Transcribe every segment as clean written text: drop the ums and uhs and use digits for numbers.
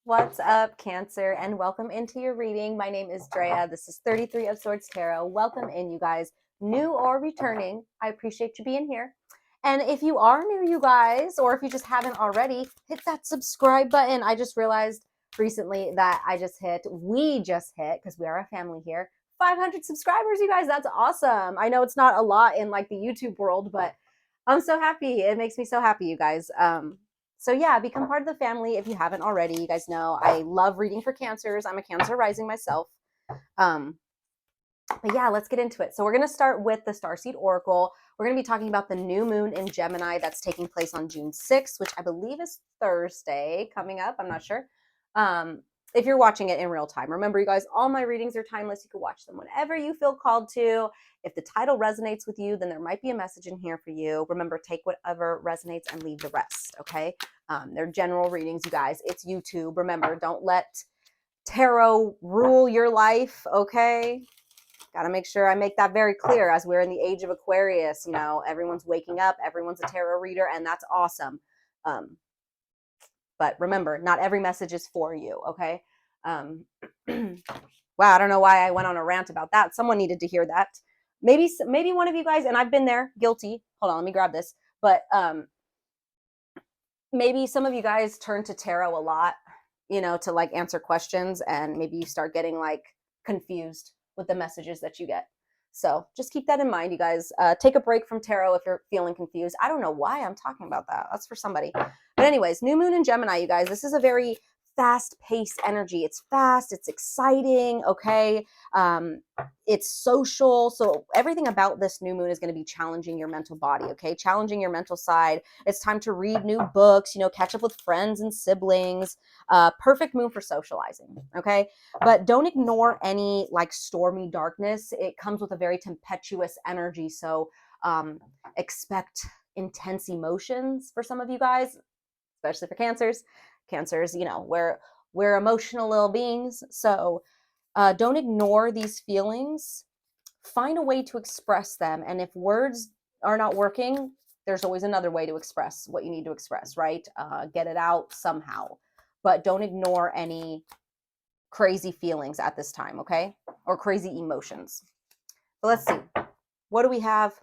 What's up, Cancer, and welcome into your reading. My name is Drea. This is 33 of Swords Tarot. Welcome in, you guys, new or returning. I appreciate you being here. And if you are new, you guys, or if you just haven't already, hit that subscribe button. I just realized recently that we just hit, because we are a family here, 500 subscribers, you guys. That's awesome. I know it's not a lot in like the YouTube world, but I'm so happy. It makes me so happy, you guys. So yeah, become part of the family if you haven't already. You guys know I love reading for Cancers. I'm a Cancer rising myself. Um, but yeah, let's get into it. So we're going to start with the Starseed Oracle. We're going to be talking about the new moon in Gemini that's taking place on June 6th, which I believe is Thursday coming up. I'm not sure. If you're watching it in real time, remember, you guys, all my readings are timeless. You can watch them whenever you feel called to. If the title resonates with you, then there might be a message in here for you. Remember, take whatever resonates and leave the rest, okay? They're general readings, you guys. It's YouTube. Remember, don't let tarot rule your life, okay? Got to make sure I make that very clear as we're in the age of Aquarius. You know, everyone's waking up, everyone's a tarot reader, and that's awesome. But remember, not every message is for you, okay? Wow, I don't know why I went on a rant about that. Someone needed to hear that. Maybe one of you guys, and I've been there, guilty. Hold on, let me grab this. But maybe some of you guys turn to tarot a lot, you know, to like answer questions, and maybe you start getting like confused with the messages that you get. So just keep that in mind, you guys. Take a break from tarot if you're feeling confused. I don't know why I'm talking about that. That's for somebody. But anyways, new moon in Gemini, you guys. This is a very fast-paced energy. It's fast. It's exciting. Okay. It's social. So everything about this new moon is going to be challenging your mental body. Okay. Challenging your mental side. It's time to read new books, you know, catch up with friends and siblings. Perfect moon for socializing. Okay. But don't ignore any like stormy darkness. It comes with a very tempestuous energy. So expect intense emotions for some of you guys, especially for Cancers, you know, we're emotional little beings. So don't ignore these feelings. Find a way to express them. And if words are not working, there's always another way to express what you need to express, right? Get it out somehow. But don't ignore any crazy feelings at this time, okay? Or crazy emotions. But let's see. What do we have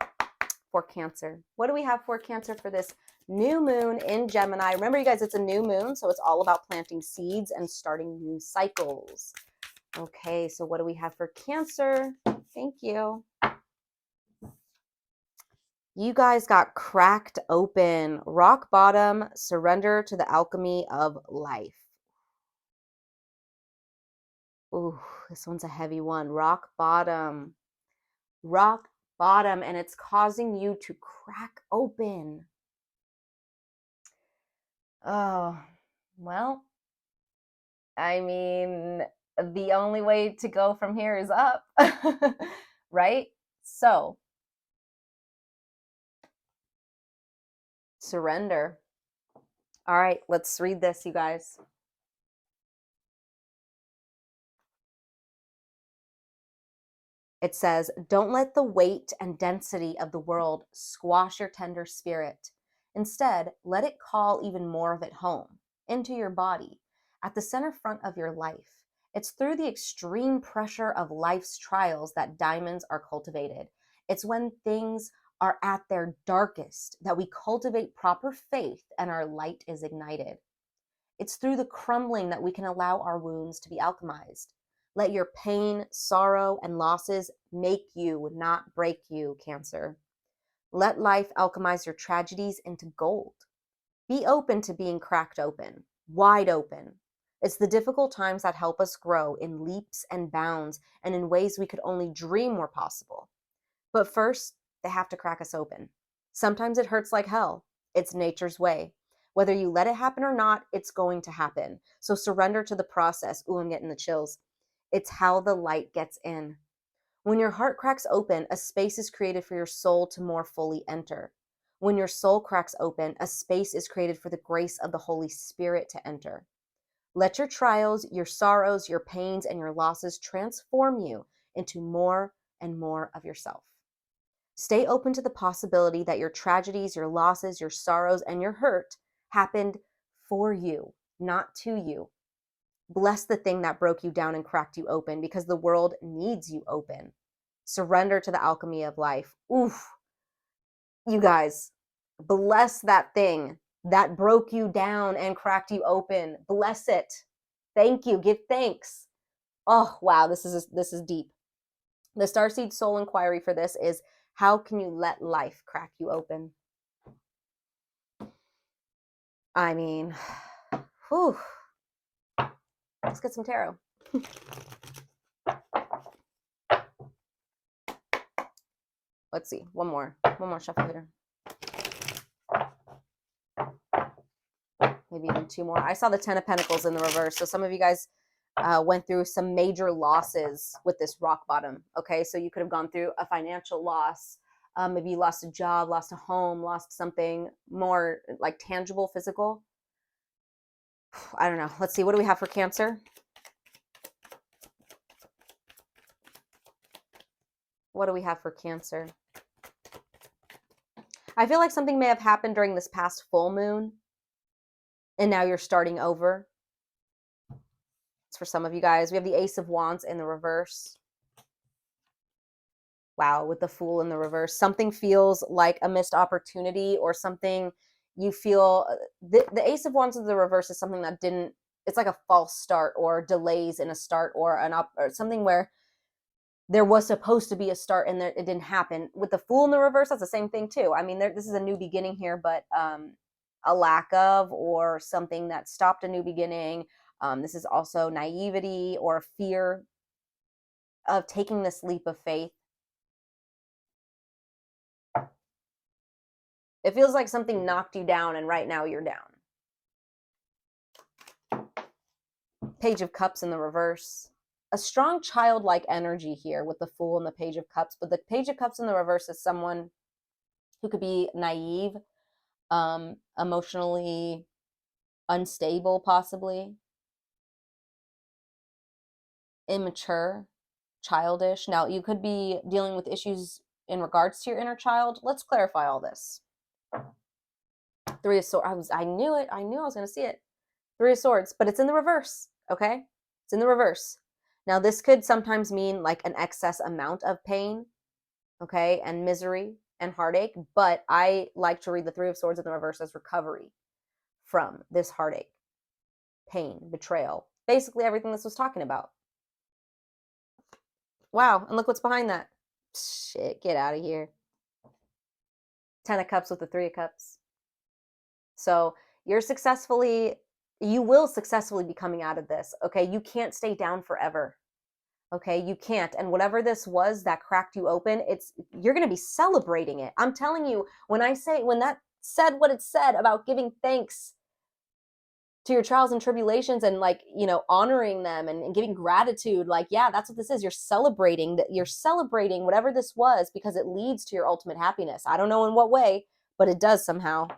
for Cancer? What do we have for Cancer for this new moon in Gemini? Remember, you guys, it's a new moon, so it's all about planting seeds and starting new cycles. Okay, so what do we have for Cancer? Thank you. You guys got cracked open. Rock bottom, surrender to the alchemy of life. Ooh, this one's a heavy one. Rock bottom. Rock bottom, and it's causing you to crack open. Oh, well, I mean, the only way to go from here is up, right? So, surrender. All right, let's read this, you guys. It says, don't let the weight and density of the world squash your tender spirit. Instead, let it call even more of it home, into your body, at the center front of your life. It's through the extreme pressure of life's trials that diamonds are cultivated. It's when things are at their darkest that we cultivate proper faith and our light is ignited. It's through the crumbling that we can allow our wounds to be alchemized. Let your pain, sorrow, and losses make you, not break you, Cancer. Let life alchemize your tragedies into gold. Be open to being cracked open, wide open. It's the difficult times that help us grow in leaps and bounds and in ways we could only dream were possible. But first, they have to crack us open. Sometimes it hurts like hell. It's nature's way. Whether you let it happen or not, it's going to happen. So surrender to the process. Ooh, I'm getting the chills. It's how the light gets in. When your heart cracks open, a space is created for your soul to more fully enter. When your soul cracks open, a space is created for the grace of the Holy Spirit to enter. Let your trials, your sorrows, your pains, and your losses transform you into more and more of yourself. Stay open to the possibility that your tragedies, your losses, your sorrows, and your hurt happened for you, not to you. Bless the thing that broke you down and cracked you open, because the world needs you open. Surrender to the alchemy of life. Oof. You guys, bless that thing that broke you down and cracked you open. Bless it. Thank you. Give thanks. Oh, wow. This is deep. The Starseed Soul Inquiry for this is, how can you let life crack you open? I mean, whew. Let's get some tarot. Let's see. One more shuffle here. Maybe even two more. I saw the Ten of Pentacles in the reverse. So some of you guys went through some major losses with this rock bottom. Okay, so you could have gone through a financial loss. Maybe you lost a job, lost a home, lost something more like tangible, physical. I don't know. Let's see. What do we have for Cancer? What do we have for Cancer? I feel like something may have happened during this past full moon, and now you're starting over. It's for some of you guys. We have the Ace of Wands in the reverse. Wow, with the Fool in the reverse. Something feels like a missed opportunity, or something you feel, the Ace of Wands in the reverse is something that didn't, it's like a false start, or delays in a start, or or something where there was supposed to be a start and it didn't happen. With the Fool in the reverse, that's the same thing too. I mean, this is a new beginning here, but a lack of, or something that stopped a new beginning. This is also naivety or fear of taking this leap of faith. It feels like something knocked you down, and right now you're down. Page of Cups in the reverse. A strong childlike energy here with the Fool and the Page of Cups. But the Page of Cups in the reverse is someone who could be naive, emotionally unstable, possibly immature, childish. Now, you could be dealing with issues in regards to your inner child. Let's clarify all this. Three of Swords. I knew it. I knew I was going to see it. Three of Swords, but it's in the reverse, okay? It's in the reverse. Now, this could sometimes mean like an excess amount of pain, okay, and misery and heartache, but I like to read the Three of Swords in the reverse as recovery from this heartache, pain, betrayal, basically everything this was talking about. Wow, and look what's behind that. Shit, get out of here. Ten of Cups with the Three of Cups. So you will successfully be coming out of this, okay? You can't stay down forever, okay? You can't. And whatever this was that cracked you open, you're going to be celebrating it. I'm telling you, when that said what it said about giving thanks to your trials and tribulations, and like, honoring them and giving gratitude, like, yeah, that's what this is. You're celebrating whatever this was, because it leads to your ultimate happiness. I don't know in what way, but it does somehow.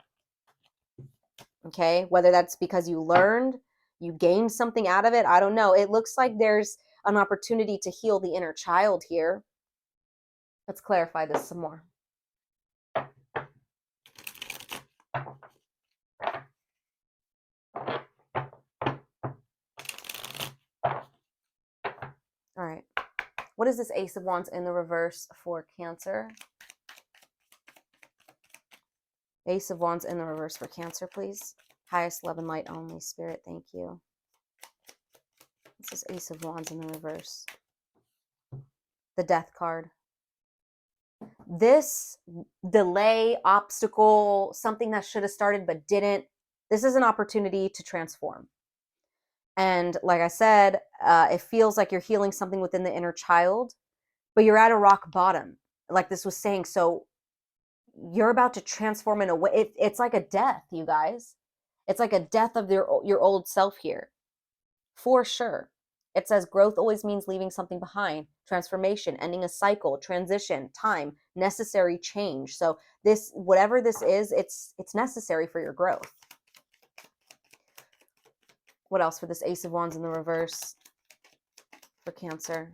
Okay, whether that's because you gained something out of it, I don't know. It looks like there's an opportunity to heal the inner child here. Let's clarify this some more. All right. What is this Ace of Wands in the reverse for Cancer? Ace of Wands in the reverse for Cancer, please. Highest love and light only, Spirit, thank you. This is Ace of Wands in the reverse. The Death card. This delay, obstacle, something that should have started but didn't, this is an opportunity to transform. And like I said, it feels like you're healing something within the inner child, but you're at a rock bottom, like this was saying. So you're about to transform in a way. It's like a death, you guys. It's like a death of your old self here, for sure. It says growth always means leaving something behind, transformation, ending a cycle, transition, time, necessary change. So this, whatever this is, it's necessary for your growth. What else for this Ace of Wands in the reverse for Cancer?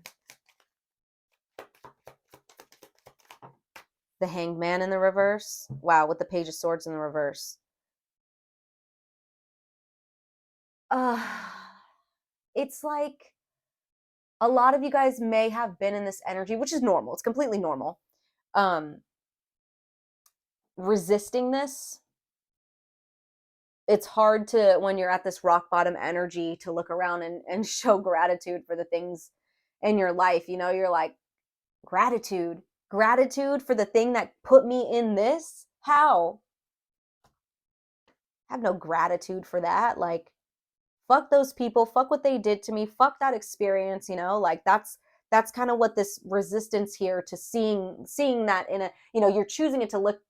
The Hanged Man in the reverse. Wow, with the Page of Swords in the reverse. it's like a lot of you guys may have been in this energy, which is normal. It's completely normal. Resisting this, it's hard to, when you're at this rock bottom energy, to look around and show gratitude for the things in your life. You know, you're like, gratitude for the thing that put me in this? How? I have no gratitude for that. Like, fuck those people, fuck what they did to me, fuck that experience, you know? Like that's kind of what this resistance here to seeing that in a, you know, you're choosing it to look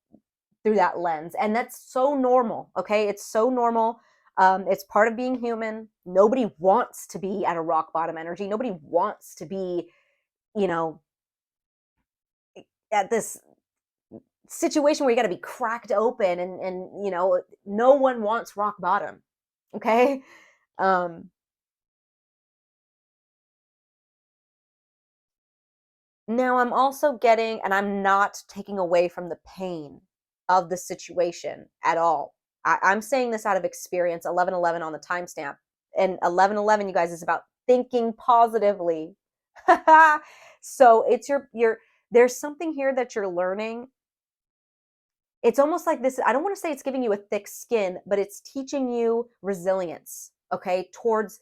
through that lens. And that's so normal, okay? It's so normal. It's part of being human. Nobody wants to be at a rock bottom energy. Nobody wants to be, you know, at this situation where you got to be cracked open and you know, no one wants rock bottom, okay? um Now I'm also getting, and I'm not taking away from the pain of the situation at all. I'm saying this out of experience. 1111 on the timestamp, and 1111, you guys, is about thinking positively. So it's your. There's something here that you're learning. It's almost like this. I don't want to say it's giving you a thick skin, but it's teaching you resilience, okay, towards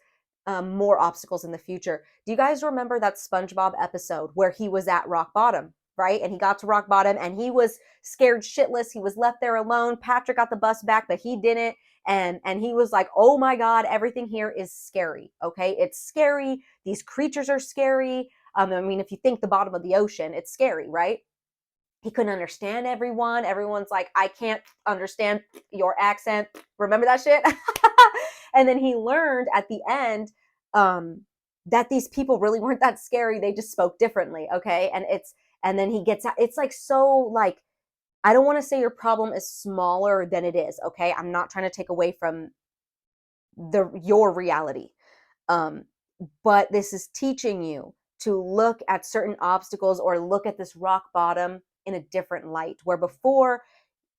more obstacles in the future. Do you guys remember that SpongeBob episode where he was at rock bottom, right? And he got to rock bottom and he was scared shitless. He was left there alone. Patrick got the bus back, but he didn't. And he was like, oh my God, everything here is scary, okay? It's scary. These creatures are scary. I mean, if you think the bottom of the ocean, it's scary, right? He couldn't understand everyone. Everyone's like, I can't understand your accent. Remember that shit? And then he learned at the end that these people really weren't that scary. They just spoke differently. Okay. And then he gets out. It's like, so like, I don't want to say your problem is smaller than it is. Okay. I'm not trying to take away from your reality. Um, but this is teaching you to look at certain obstacles or look at this rock bottom in a different light, where before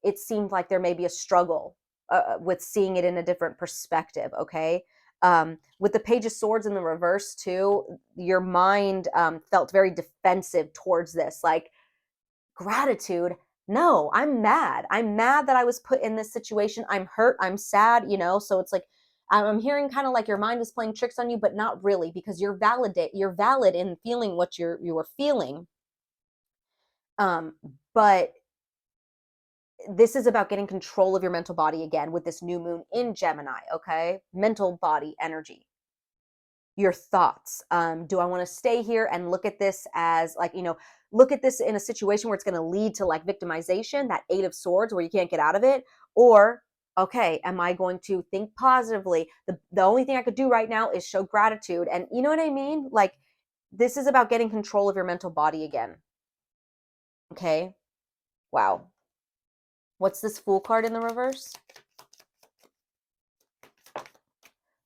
it seemed like there may be a struggle with seeing it in a different perspective. Okay. With the Page of Swords in the reverse too, your mind felt very defensive towards this, like gratitude. No, I'm mad that I was put in this situation. I'm hurt, I'm sad, you know. So it's like I'm hearing kind of like your mind is playing tricks on you, but not really, because you're valid in feeling what you were feeling. um but this is about getting control of your mental body again with this new moon in Gemini. Okay, mental body energy, your thoughts. Do I want to stay here and look at this as like, you know, look at this in a situation where it's going to lead to like victimization, that 8 of Swords where you can't get out of it? Or, okay, am I going to think positively? The only thing I could do right now is show gratitude. And you know what I mean? Like, this is about getting control of your mental body again. Okay. Wow. What's this Fool card in the reverse?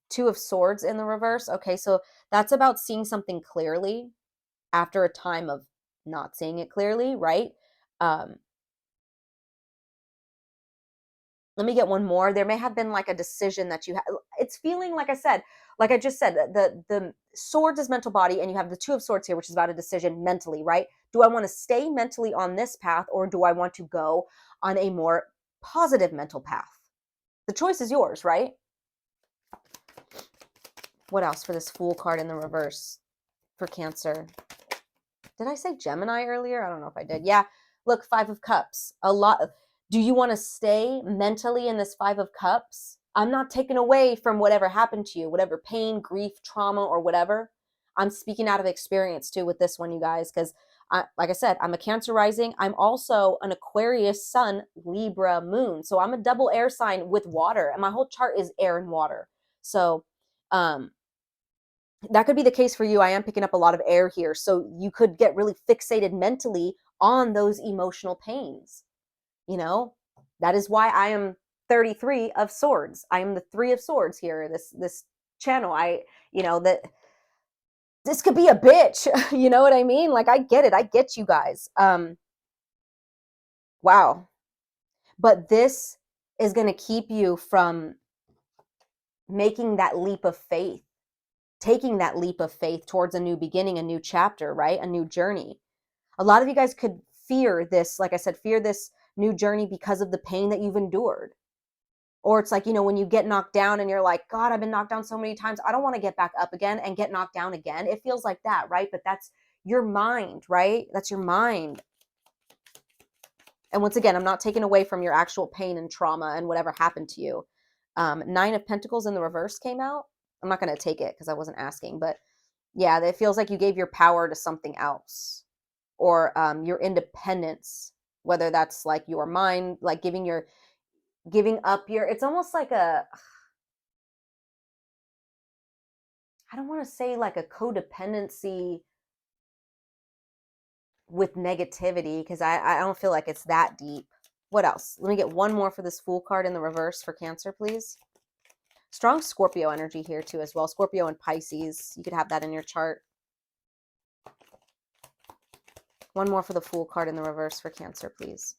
2 of Swords in the reverse. Okay, so that's about seeing something clearly after a time of not seeing it clearly, right? Um, Let me get one more. There may have been like a decision that you have. It's feeling, like I said, like I just said, the Swords is mental body, and you have the 2 of Swords here, which is about a decision mentally, right? Do I want to stay mentally on this path, or do I want to go on a more positive mental path? The choice is yours, right? What else for this Fool card in the reverse for Cancer? Did I say Gemini earlier? I don't know if I did. Yeah. Look, 5 of Cups. A lot. Do you want to stay mentally in this 5 of Cups? I'm not taking away from whatever happened to you, whatever pain, grief, trauma, or whatever. I'm speaking out of experience too with this one, you guys, because like I said, I'm a Cancer rising. I'm also an Aquarius sun, Libra moon. So I'm a double air sign with water, and my whole chart is air and water. So, that could be the case for you. I am picking up a lot of air here. So you could get really fixated mentally on those emotional pains. You know, that is why I am 33 of Swords. I am the 3 of Swords here. This channel. You know, that this could be a bitch. You know what I mean? Like, I get it. I get you guys. Wow. But this is going to keep you from making that leap of faith. taking that leap of faith towards a new beginning, a new chapter, right? A new journey. A lot of you guys could fear this, like I said, fear this new journey because of the pain that you've endured. Or it's like, when you get knocked down and you're like, God, I've been knocked down so many times. I don't want to get back up again and get knocked down again. It feels like that, right? But that's your mind, right? That's your mind. And once again, I'm not taking away from your actual pain and trauma and whatever happened to you. 9 of Pentacles in the reverse came out. I'm not going to take it because I wasn't asking, but yeah, it feels like you gave your power to something else, or your independence, whether that's like your mind, like giving up your, it's almost like I don't want to say like a codependency with negativity, because I don't feel like it's that deep. What else? Let me get one more for this Fool card in the reverse for Cancer, please. Strong Scorpio energy here too as well. Scorpio and Pisces. You could have that in your chart. One more for the Fool card in the reverse for Cancer, please.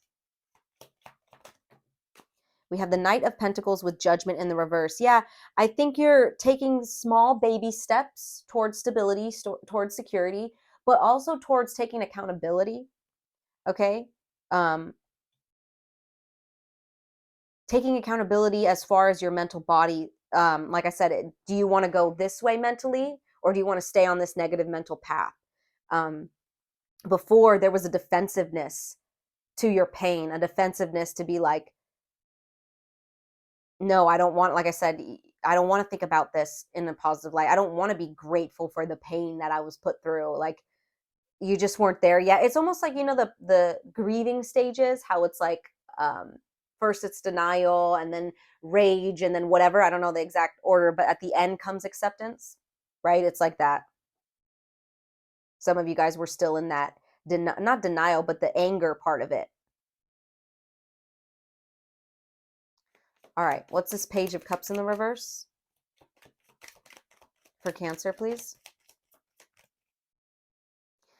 We have the Knight of Pentacles with Judgment in the reverse. Yeah, I think you're taking small baby steps towards stability, towards security, but also towards taking accountability, okay? Taking accountability as far as your mental body. Like I said, do you want to go this way mentally, or do you want to stay on this negative mental path? Before, there was a defensiveness to your pain, a defensiveness to be like, no, I don't want, like I said, I don't want to think about this in a positive light. I don't want to be grateful for the pain that I was put through. Like, you just weren't there yet. It's almost like, the grieving stages, how it's like, first it's denial and then rage and then whatever. I don't know the exact order, but at the end comes acceptance, right? It's like that. Some of you guys were still in that, not denial, but the anger part of it. All right, what's this Page of Cups in the reverse for Cancer, please?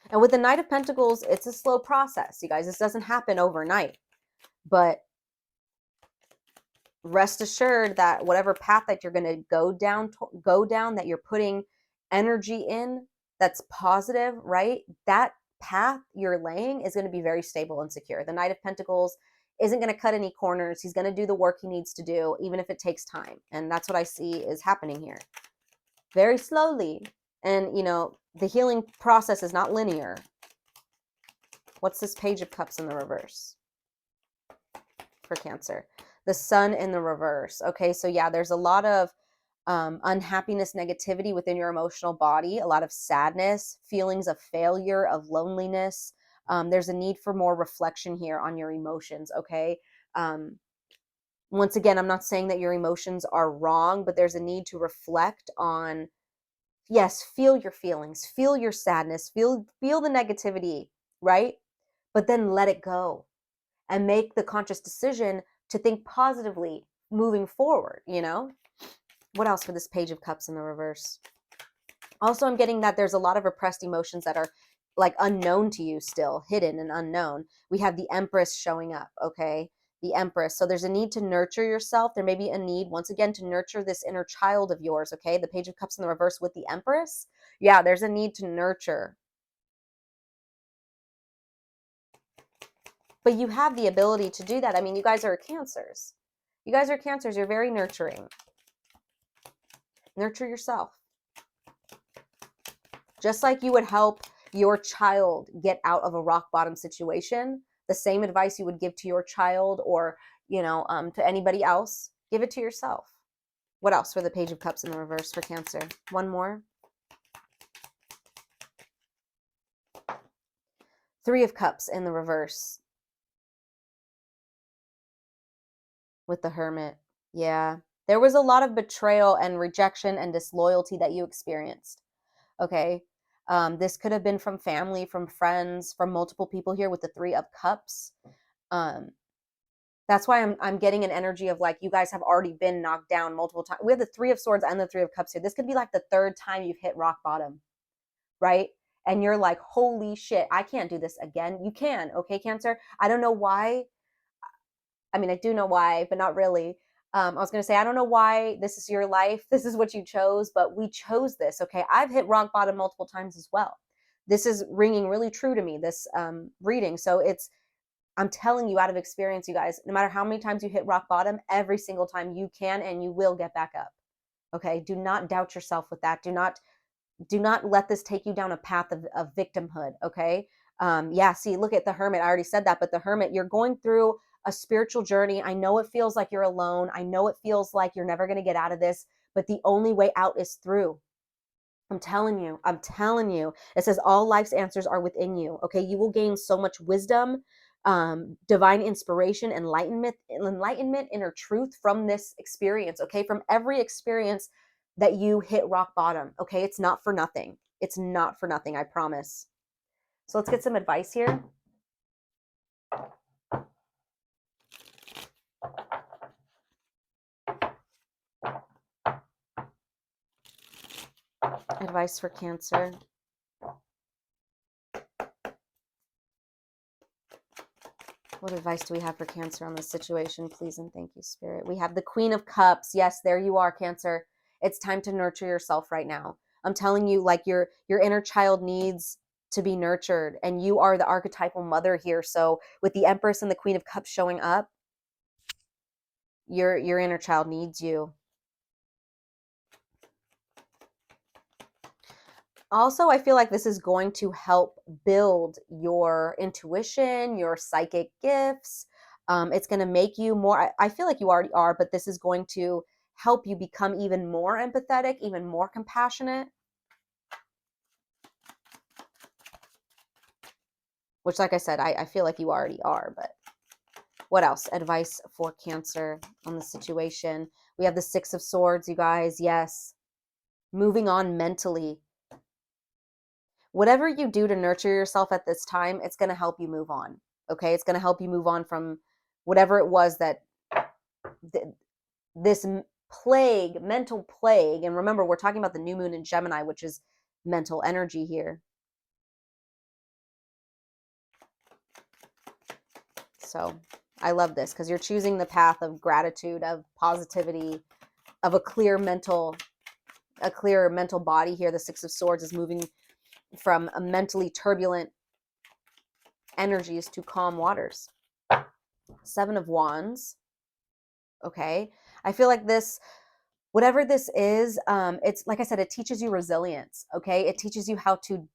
And with the Knight of Pentacles, it's a slow process, you guys. This doesn't happen overnight. But rest assured that whatever path that you're going to go down, that you're putting energy in, that's positive, right? That path you're laying is going to be very stable and secure. The Knight of Pentacles isn't going to cut any corners. He's going to do the work he needs to do, even if it takes time. And that's what I see is happening here. Very slowly. And, the healing process is not linear. What's this Page of Cups in the reverse for Cancer? The Sun in the reverse. Okay, so yeah, there's a lot of unhappiness, negativity within your emotional body, a lot of sadness, feelings of failure, of loneliness. There's a need for more reflection here on your emotions, okay? Once again, I'm not saying that your emotions are wrong, but there's a need to reflect on, yes, feel your feelings, feel your sadness, feel the negativity, right? But then let it go and make the conscious decision to think positively moving forward, What else for this Page of Cups in the reverse? Also, I'm getting that there's a lot of repressed emotions that are like unknown to you still, hidden and unknown. We have the Empress showing up, okay? The Empress. So there's a need to nurture yourself. There may be a need, once again, to nurture this inner child of yours, okay? The Page of Cups in the reverse with the Empress. Yeah, there's a need to nurture. But you have the ability to do that. I mean, you guys are Cancers. You guys are Cancers. You're very nurturing. Nurture yourself. Just like you would help your child get out of a rock bottom situation, the same advice you would give to your child or, to anybody else, give it to yourself. What else for the Page of Cups in the reverse for Cancer? One more. Three of Cups in the reverse with the Hermit. Yeah. There was a lot of betrayal and rejection and disloyalty that you experienced. Okay. This could have been from family, from friends, from multiple people here with the Three of Cups. That's why I'm getting an energy of like, you guys have already been knocked down multiple times. We have the Three of Swords and the Three of Cups here. This could be like the third time you've hit rock bottom, right? And you're like, holy shit, I can't do this again. You can, okay, Cancer? I don't know why. I mean, I do know why, but not really. I was going to say, I don't know why this is your life. This is what you chose, but we chose this. Okay. I've hit rock bottom multiple times as well. This is ringing really true to me, this reading. So I'm telling you out of experience, you guys, no matter how many times you hit rock bottom, every single time you can and you will get back up. Okay. Do not doubt yourself with that. Do not let this take you down a path of victimhood. Okay. Yeah. See, look at the hermit. I already said that, but the hermit, you're going through a spiritual journey. I know it feels like you're alone. I know it feels like you're never going to get out of this, but the only way out is through. I'm telling you, I'm telling you. It says all life's answers are within you. Okay. You will gain so much wisdom, divine inspiration, enlightenment, inner truth from this experience. Okay. From every experience that you hit rock bottom. Okay. It's not for nothing. It's not for nothing. I promise. So let's get some advice here. Advice for Cancer. What advice do we have for Cancer on this situation? Please and thank you, Spirit. We have the Queen of Cups. Yes, there you are, Cancer. It's time to nurture yourself right now. I'm telling you, like your inner child needs to be nurtured, and you are the archetypal mother here. So with the Empress and the Queen of Cups showing up, your inner child needs you. Also, I feel like this is going to help build your intuition, your psychic gifts. It's going to make you more, I feel like you already are, but this is going to help you become even more empathetic, even more compassionate. Which, like I said, I feel like you already are, but what else? Advice for Cancer on the situation. We have the Six of Swords, you guys. Yes. Moving on mentally. Whatever you do to nurture yourself at this time, it's going to help you move on. Okay. It's going to help you move on from whatever it was that this plague, mental plague. And remember, we're talking about the new moon in Gemini, which is mental energy here. So I love this because you're choosing the path of gratitude, of positivity, of a clear mental body here. The Six of Swords is moving from a mentally turbulent energies to calm waters. Seven of Wands. Okay. I feel like this, whatever this is, it's like I said, it teaches you resilience. Okay. It teaches you how to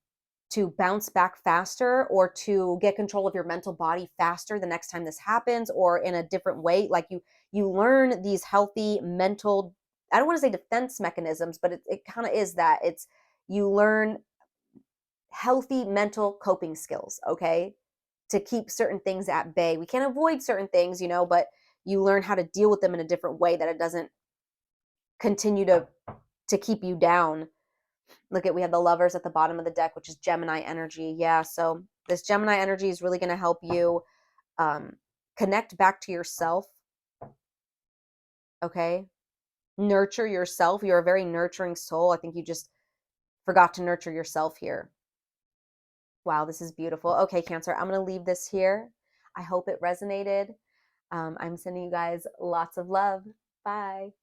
bounce back faster or to get control of your mental body faster the next time this happens, or in a different way. Like you learn these healthy mental, I don't want to say defense mechanisms, but it kind of is that. It's, you learn healthy mental coping skills, okay, to keep certain things at bay. We can't avoid certain things, but you learn how to deal with them in a different way, that it doesn't continue to keep you down. Look at, we have the Lovers at the bottom of the deck, which is Gemini energy. Yeah, so this Gemini energy is really going to help you connect back to yourself. Okay, nurture yourself. You're a very nurturing soul. I think you just forgot to nurture yourself here. Wow, this is beautiful. Okay, Cancer, I'm going to leave this here. I hope it resonated. I'm sending you guys lots of love. Bye.